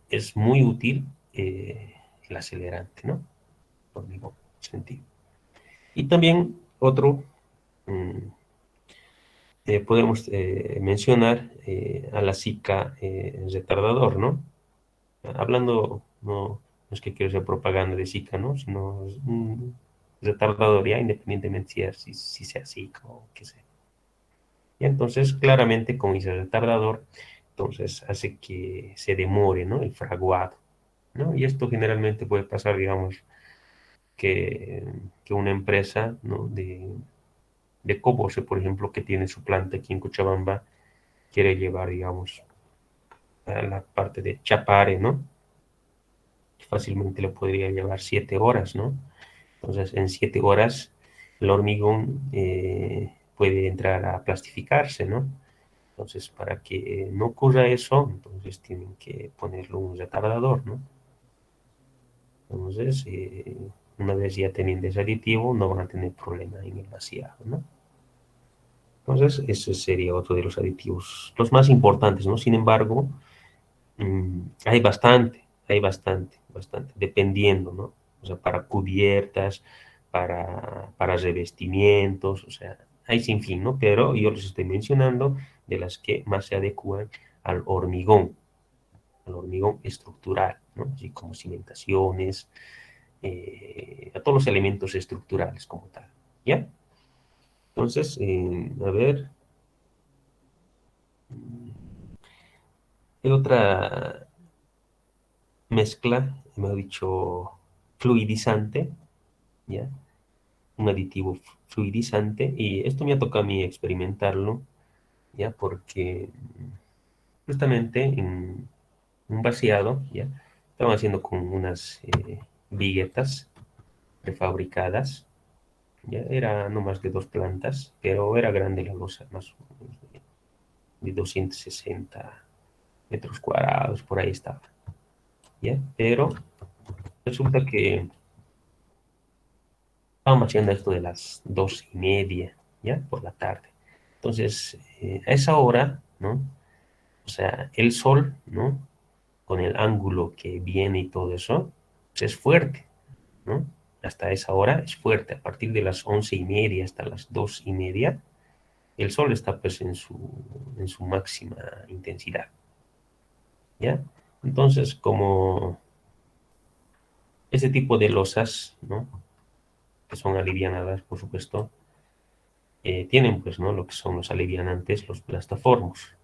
es muy útil el acelerante, ¿no? Por ningún sentido. Y también otro, mm, podemos mencionar a la Zika retardador, ¿no? Hablando, no es que quiero hacer propaganda de Zika, ¿no? Sino un retardador ya, independientemente si sea Zika o qué sea. Y entonces, claramente, como dice retardador, entonces hace que se demore, ¿no? El fraguado, ¿no? Y esto generalmente puede pasar, digamos, que, que una empresa, ¿no? De Cobose, por ejemplo, que tiene su planta aquí en Cochabamba, quiere llevar, digamos, a la parte de Chapare, ¿no? Fácilmente le podría llevar 7 horas, ¿no? Entonces, en 7 horas, el hormigón puede entrar a plastificarse, ¿no? Entonces, para que no ocurra eso, entonces tienen que ponerle un retardador, ¿no? Entonces, una vez ya teniendo ese aditivo, no van a tener problema en el vaciado, ¿no? Entonces, ese sería otro de los aditivos, los más importantes, ¿no? Sin embargo, hay bastante, dependiendo, ¿no? O sea, para cubiertas, para revestimientos, o sea, hay sin fin, ¿no? Pero yo les estoy mencionando de las que más se adecuan al hormigón estructural, ¿no? Así como cimentaciones, a todos los elementos estructurales como tal, ¿ya? Entonces, a ver, ¿qué otra mezcla, mejor dicho, fluidizante, ¿ya? Un aditivo fluidizante, y esto me ha tocado a mí experimentarlo, ¿ya? Porque justamente en un vaciado, ¿ya? Estaban haciendo con unas viguetas prefabricadas, ¿ya? Era no más de 2 plantas, pero era grande la losa, más o menos de 260 metros cuadrados, por ahí estaba, ¿ya? Pero resulta que estábamos haciendo esto de las 2:30, ¿ya? Por la tarde. Entonces, a esa hora, ¿no? O sea, el sol, ¿no? Con el ángulo que viene y todo eso, pues es fuerte, ¿no? Hasta esa hora es fuerte. A partir de las 11:30 hasta las 2:30, el sol está pues en su máxima intensidad, ¿ya? Entonces, como este tipo de losas, ¿no? Que son alivianadas, por supuesto, tienen, pues, ¿no? Lo que son los alivianantes, los plastoformos,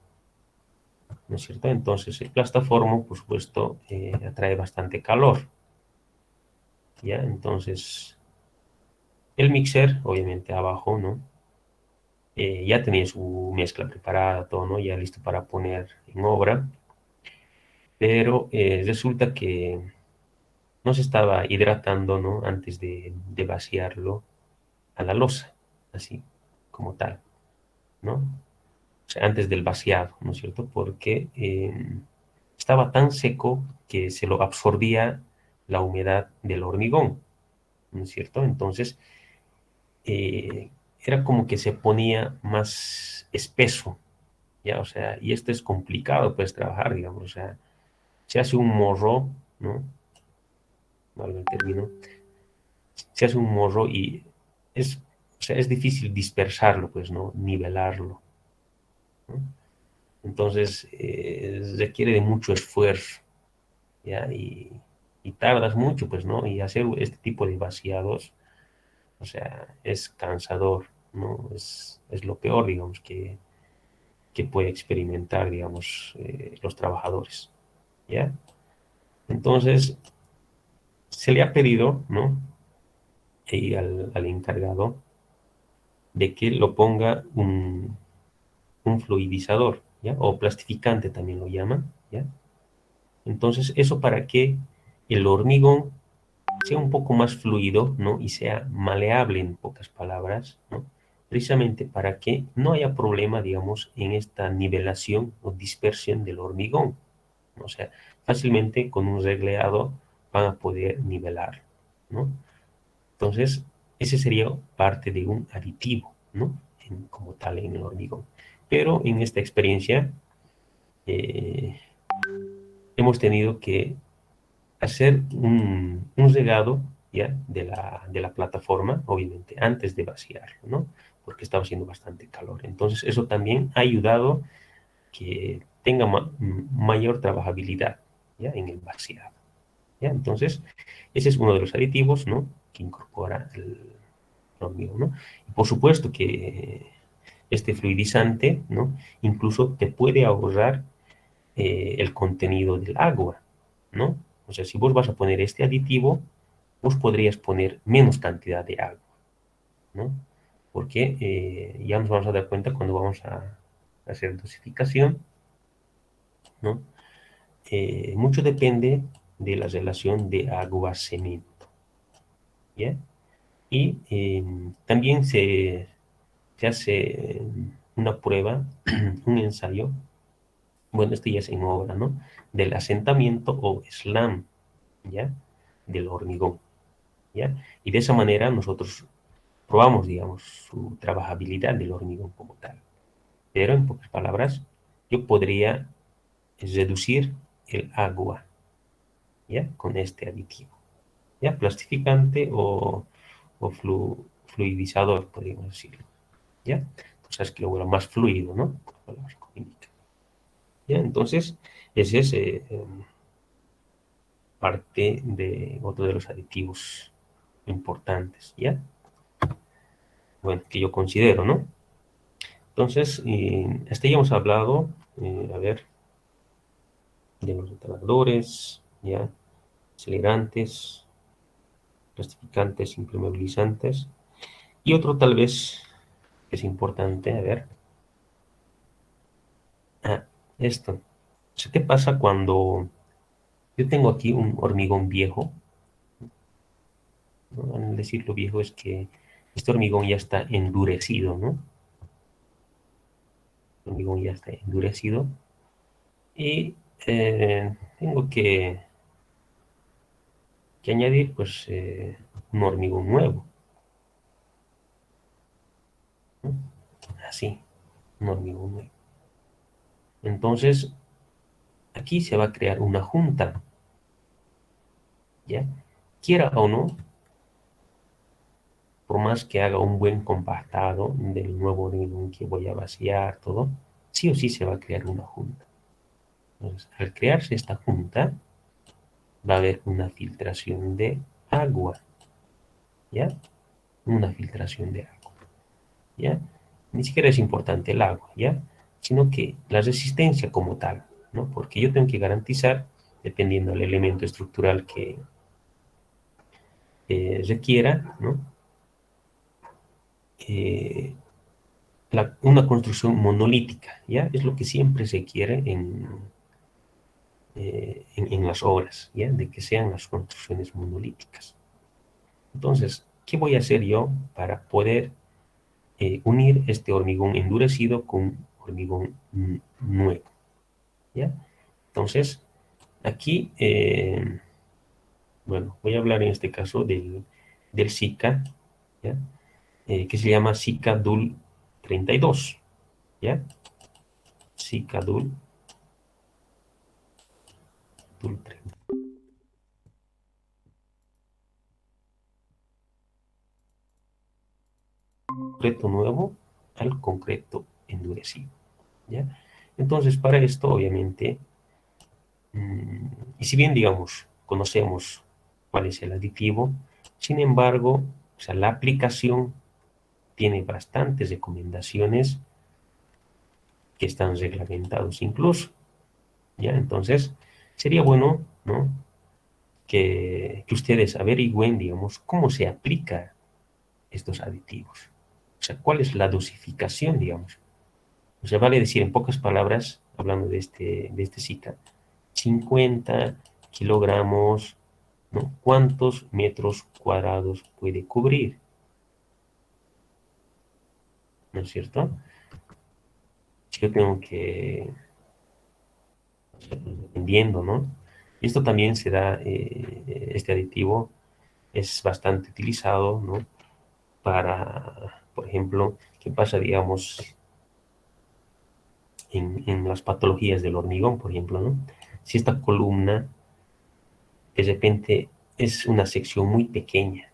¿no es cierto? Entonces, el plastoformo, por supuesto, atrae bastante calor, ¿ya? Entonces, el mixer, obviamente, abajo, ¿no? Ya tenía su mezcla preparada, todo, ¿no? Ya listo para poner en obra, pero resulta que no se estaba hidratando, ¿no? Antes de vaciarlo a la loza, así como tal, ¿no? O sea, antes del vaciado, ¿no es cierto? Porque estaba tan seco que se lo absorbía la humedad del hormigón, ¿no es cierto? Entonces, eh, era como que se ponía más espeso, ¿ya? O sea, y esto es complicado, pues, trabajar, digamos, o sea, se hace un morro, ¿no? Valga el término, se hace un morro y es, o sea, es difícil dispersarlo, pues, ¿no? Nivelarlo, ¿no? Entonces, requiere de mucho esfuerzo, ¿ya? Y tardas mucho, pues, ¿no? Y hacer este tipo de vaciados, o sea, es cansador, ¿no? Es lo peor, digamos, que puede experimentar, digamos, los trabajadores, ¿ya? Entonces, se le ha pedido, ¿no? Y al encargado de que lo ponga un fluidizador, ¿ya? O plastificante también lo llaman, ¿ya? Entonces, eso para que el hormigón sea un poco más fluido, ¿no? Y sea maleable en pocas palabras, ¿no? Precisamente para que no haya problema, digamos, en esta nivelación o dispersión del hormigón, ¿no? O sea, fácilmente con un regleado van a poder nivelar, ¿no? Entonces, ese sería parte de un aditivo, ¿no? Como tal en el hormigón. Pero en esta experiencia eh, hemos tenido que hacer un regado ya de la plataforma, obviamente, antes de vaciarlo, ¿no? Porque estaba haciendo bastante calor. Entonces, eso también ha ayudado que tenga mayor trabajabilidad ya en el vaciado. ¿Ya? Entonces, ese es uno de los aditivos, ¿no? Que incorpora el hormigón, ¿no? Y por supuesto que este fluidizante, ¿no? Incluso te puede ahorrar el contenido del agua, ¿no? O sea, si vos vas a poner este aditivo, vos podrías poner menos cantidad de agua, ¿no? Porque ya nos vamos a dar cuenta cuando vamos a hacer dosificación, ¿no? Mucho depende de la relación de agua-cemento, ¿ya? Y también se hace una prueba, un ensayo, bueno, este ya es en obra, ¿no? Del asentamiento o slam, ¿ya? Del hormigón, ¿ya? Y de esa manera nosotros probamos, digamos, su trabajabilidad del hormigón como tal. Pero en pocas palabras, yo podría reducir el agua, ¿ya? Con este aditivo, ¿ya? Plastificante o fluidizador, podríamos decirlo, ¿ya? Entonces, que lo vuelva más fluido, ¿no? Palabras como indica, ¿ya? Entonces, ese es parte de otro de los aditivos importantes, ¿ya? Bueno, que yo considero, ¿no? Entonces, hasta ya hemos hablado, a ver, de los retardadores, ¿ya? Acelerantes, plastificantes, impermeabilizantes. Y otro tal vez que es importante, a ver, ah, esto. O sea, ¿qué pasa cuando yo tengo aquí un hormigón viejo? ¿No? Al decirlo viejo es que este hormigón ya está endurecido, ¿no? El hormigón ya está endurecido y tengo que añadir pues un hormigón nuevo, ¿no? Así, un hormigón nuevo. Entonces, aquí se va a crear una junta, ¿ya? Quiera o no, por más que haga un buen compactado del nuevo hormigón que voy a vaciar, todo, sí o sí se va a crear una junta, Entonces, al crearse esta junta, va a haber una filtración de agua, ¿ya? Una filtración de agua, ¿ya? Ni siquiera es importante el agua, ¿ya? Sino que la resistencia como tal, ¿no? Porque yo tengo que garantizar, dependiendo del elemento estructural que requiera, ¿no? Eh, una construcción monolítica, ¿ya? Es lo que siempre se quiere en las obras, ¿ya? De que sean las construcciones monolíticas. Entonces, ¿qué voy a hacer yo para poder unir este hormigón endurecido con hormigón nuevo? ¿Ya? Entonces, aquí, bueno, voy a hablar en este caso del SICA, ¿ya? Que se llama SICA DUL 32, ¿ya? SICA DUL 30. Concreto nuevo al concreto endurecido, ¿ya? Entonces, para esto, obviamente, y si bien, digamos, conocemos cuál es el aditivo, sin embargo, o sea, la aplicación tiene bastantes recomendaciones que están reglamentados incluso, ¿ya? Entonces, sería bueno, ¿no? Que ustedes averigüen, digamos, cómo se aplica estos aditivos. O sea, cuál es la dosificación, digamos. O sea, vale decir, en pocas palabras, hablando de este Zika, 50 kilogramos, ¿no? ¿Cuántos metros cuadrados puede cubrir? ¿No es cierto? Si yo tengo que, dependiendo, ¿no? Y esto también se da, este aditivo es bastante utilizado, ¿no? Para, por ejemplo, ¿qué pasa, digamos, en las patologías del hormigón, por ejemplo, ¿no? Si esta columna de repente es una sección muy pequeña,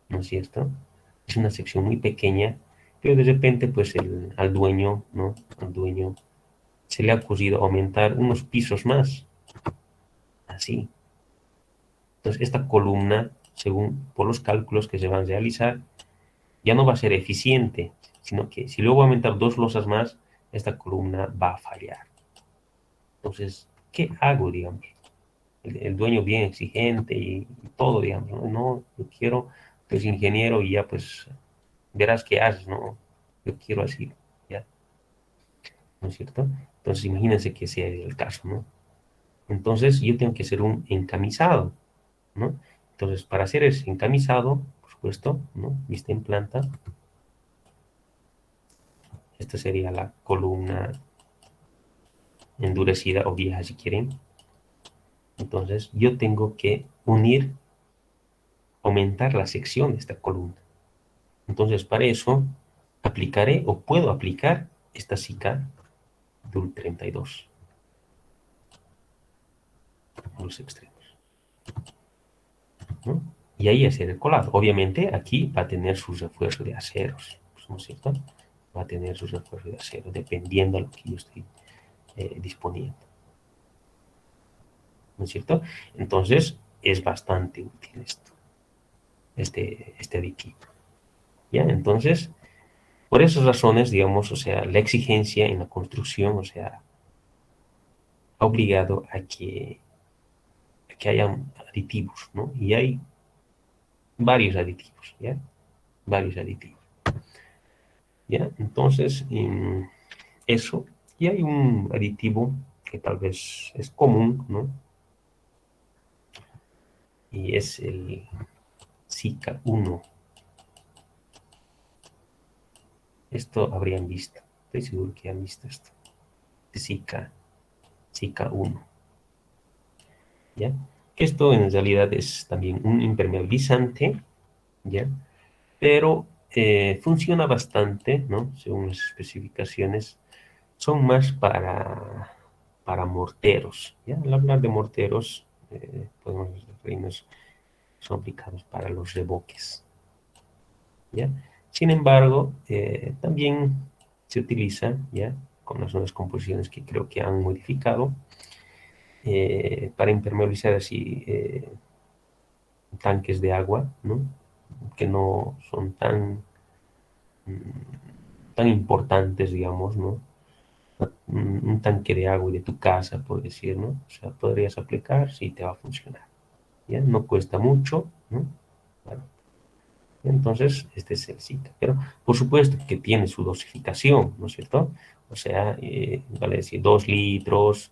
¿no es cierto? Es una sección muy pequeña, pero de repente, pues al dueño, ¿no? Al dueño se le ha ocurrido aumentar unos pisos más, así. Entonces, esta columna, según por los cálculos que se van a realizar, ya no va a ser eficiente, sino que si luego aumentar dos losas más, esta columna va a fallar. Entonces, ¿qué hago, digamos? El dueño bien exigente y todo, digamos, ¿no? No, yo quiero, pues ingeniero y ya pues verás qué haces, ¿no? Yo quiero así, ya, ¿no es cierto? Entonces imagínense que sea el caso, ¿no? Entonces yo tengo que hacer un encamisado, ¿no? Entonces para hacer ese encamisado, por supuesto, ¿no? Vista en planta, esta sería la columna endurecida o vieja si quieren. Entonces yo tengo que unir, aumentar la sección de esta columna. Entonces para eso aplicaré o puedo aplicar esta SICA DUL 32 a los extremos, ¿no? Y ahí hacer el colado. Obviamente aquí va a tener su refuerzo de aceros, ¿no es cierto? Va a tener su refuerzo de acero, dependiendo de lo que yo estoy disponiendo, ¿no es cierto? Entonces es bastante útil esto, este aditivo, ¿ya? Entonces, por esas razones, digamos, o sea, la exigencia en la construcción, o sea, ha obligado a que haya aditivos, ¿no? Y hay varios aditivos, ¿ya? Varios aditivos, ¿ya? Entonces, eso. Y hay un aditivo que tal vez es común, ¿no? Y es el Zika 1. Esto habrían visto. Estoy seguro que han visto esto. Zika, Zika 1. ¿Ya? Esto en realidad es también un impermeabilizante, ¿ya? Pero funciona bastante, ¿no? Según las especificaciones, son más para morteros, ¿ya? Al hablar de morteros, podemos referirnos, son aplicados para los reboques, ¿ya? Sin embargo, también se utiliza, ¿ya? con las nuevas composiciones que creo que han modificado, para impermeabilizar así tanques de agua, ¿no? Que no son tan importantes, digamos, ¿no? Un tanque de agua de tu casa, por decir, ¿no? O sea, podrías aplicar si te va a funcionar. ¿Ya? No cuesta mucho, ¿no? Bueno, entonces, este es el Zika. Pero, por supuesto que tiene su dosificación, ¿no es cierto? O sea, vale decir, 2 litros.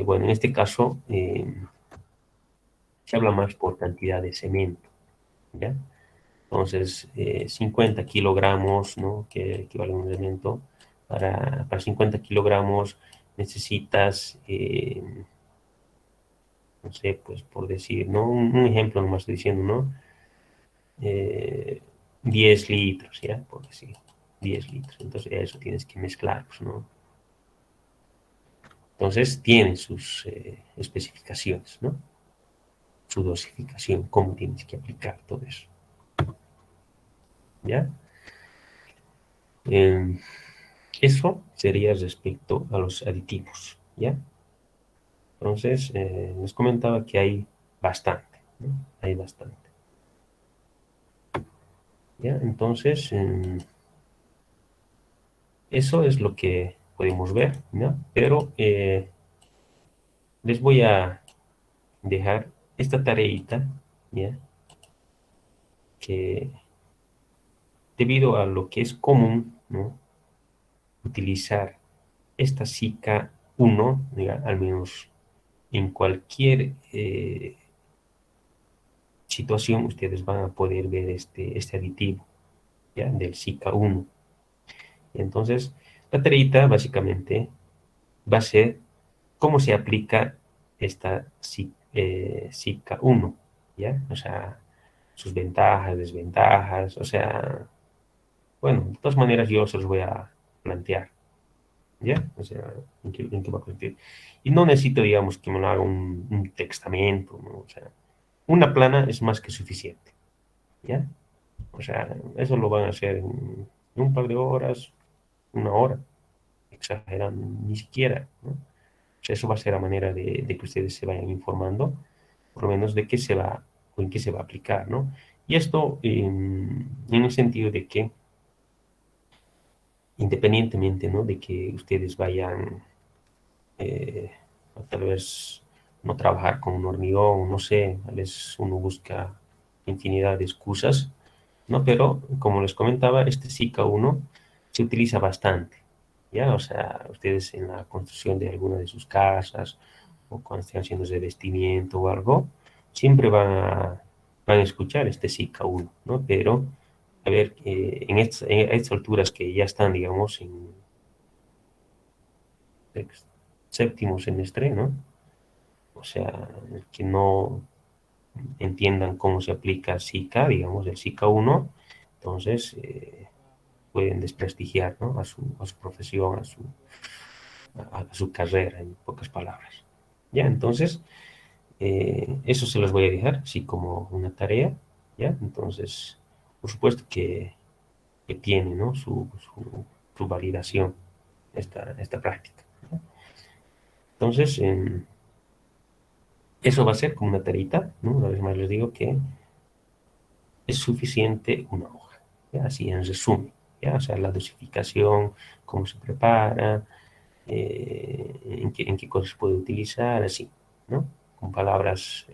Bueno, en este caso, se habla más por cantidad de cemento, ¿ya? Entonces, 50 kilogramos, ¿no? Que equivale a un elemento. Para 50 kilogramos necesitas, no sé, pues por decir, ¿no? Un ejemplo nomás estoy diciendo, ¿no? Eh, 10 litros, ¿ya? Por decir, 10 litros. Entonces, eso tienes que mezclarlos, ¿no? Entonces, tiene sus especificaciones, ¿no? Su dosificación, cómo tienes que aplicar todo eso, ¿ya? Eh, Eso sería respecto a los aditivos, ¿ya? Entonces, les comentaba que hay bastante, ¿no? Hay bastante, ¿ya? Entonces, eso es lo que podemos ver, ¿no? Pero les voy a dejar esta tareita, ¿ya? Que debido a lo que es común, ¿no? Utilizar esta SICA 1, ¿ya? Al menos en cualquier situación, ustedes van a poder ver este aditivo, ¿ya? Del SICA 1. Entonces, la tareita básicamente va a ser cómo se aplica esta SICA 1, ¿ya? O sea, sus ventajas, desventajas, o sea, bueno, de todas maneras yo se los voy a plantear, ¿ya? O sea, en qué va a consistir. Y no necesito, digamos, que me lo haga un testamento, ¿no? O sea, una plana es más que suficiente, ¿ya? O sea, eso lo van a hacer en un par de horas, 1 hora, exagerando, ni siquiera, ¿no? O sea, eso va a ser la manera de que ustedes se vayan informando, por lo menos de qué se va o en qué se va a aplicar, ¿no? Y esto en el sentido de que, independientemente, ¿no? De que ustedes vayan eh, a tal vez no trabajar con un hormigón, no sé, a veces uno busca infinidad de excusas, ¿no? Pero, como les comentaba, este SICA 1 se utiliza bastante, ¿ya? O sea, ustedes en la construcción de alguna de sus casas o cuando estén haciendo revestimiento o algo, siempre van a escuchar este SICA 1, ¿no? Pero, a ver, en estas alturas que ya están, digamos, en séptimo semestre, ¿no? O sea, que no entiendan cómo se aplica SICA, digamos, el SICA 1, entonces pueden desprestigiar, ¿no? a su profesión, a su carrera, en pocas palabras. Ya, entonces, eso se los voy a dejar, así como una tarea, ¿ya? Entonces, por supuesto que tiene, ¿no? Su validación esta práctica, ¿no? Entonces, eso va a ser como una tarita, ¿no? Una vez más les digo que es suficiente una hoja, ¿ya? Así en resumen, ¿ya? O sea, la dosificación, cómo se prepara, en qué cosas se puede utilizar, así, ¿no? Con palabras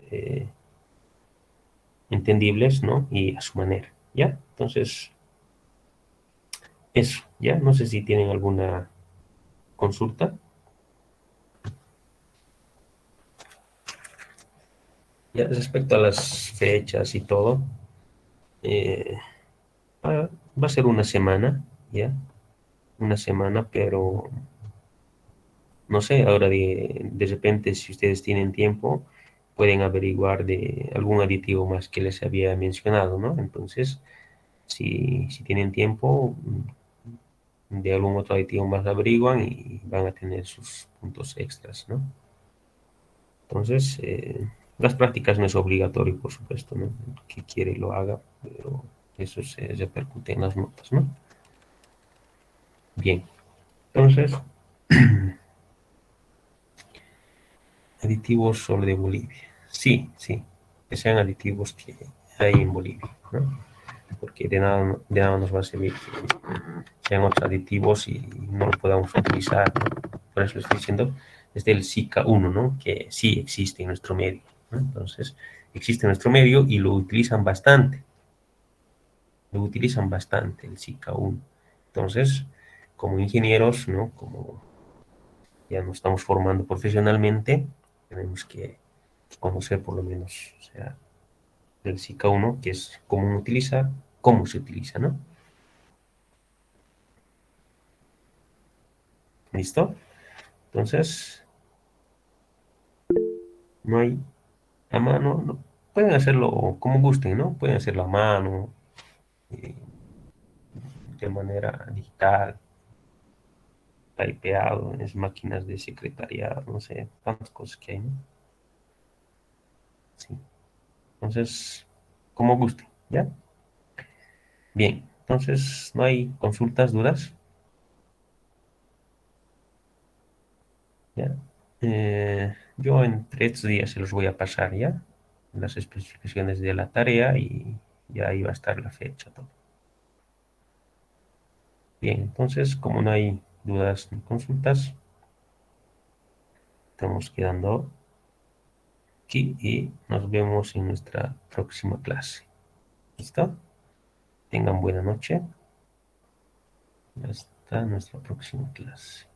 entendibles, ¿no? Y a su manera, ¿ya? Entonces, eso, ¿ya? No sé si tienen alguna consulta. Ya respecto a las fechas y todo, eh, va a ser una semana, ¿ya? Una semana, pero no sé, ahora de repente, si ustedes tienen tiempo, pueden averiguar de algún aditivo más que les había mencionado, ¿no? Entonces, si tienen tiempo, de algún otro aditivo más averiguan y van a tener sus puntos extras, ¿no? Entonces, las prácticas no es obligatorio, por supuesto, ¿no? El que quiere lo haga, pero eso se repercute en las notas, ¿no? Bien. Entonces, aditivos solo de Bolivia. Sí, sí, que sean aditivos que hay en Bolivia, ¿no? Porque de nada nos va a servir que sean otros aditivos y no lo podamos utilizar, ¿no? Por eso estoy diciendo desde el SICA 1, ¿no? Que sí existe en nuestro medio, ¿no? Entonces, existe en nuestro medio y lo utilizan bastante el SICA 1. Entonces, como ingenieros, ¿no? Como ya nos estamos formando profesionalmente, tenemos que conocer por lo menos, o sea, el SICA 1, que es cómo se utiliza, ¿no? ¿Listo? Entonces, no hay a mano, no, pueden hacerlo como gusten, ¿no? Pueden hacerlo a mano, eh, de manera digital, typeado, en máquinas de secretariado, no sé, tantas cosas que hay, ¿no? Sí. Entonces, como gusten, ¿ya? Bien, entonces, ¿no hay consultas, dudas? ¿Ya? Yo en 3 días se los voy a pasar, ¿ya? Las especificaciones de la tarea y ya ahí va a estar la fecha, todo. Bien, entonces, como no hay dudas ni consultas, estamos quedando aquí y nos vemos en nuestra próxima clase. ¿Listo? Tengan buena noche. Hasta nuestra próxima clase.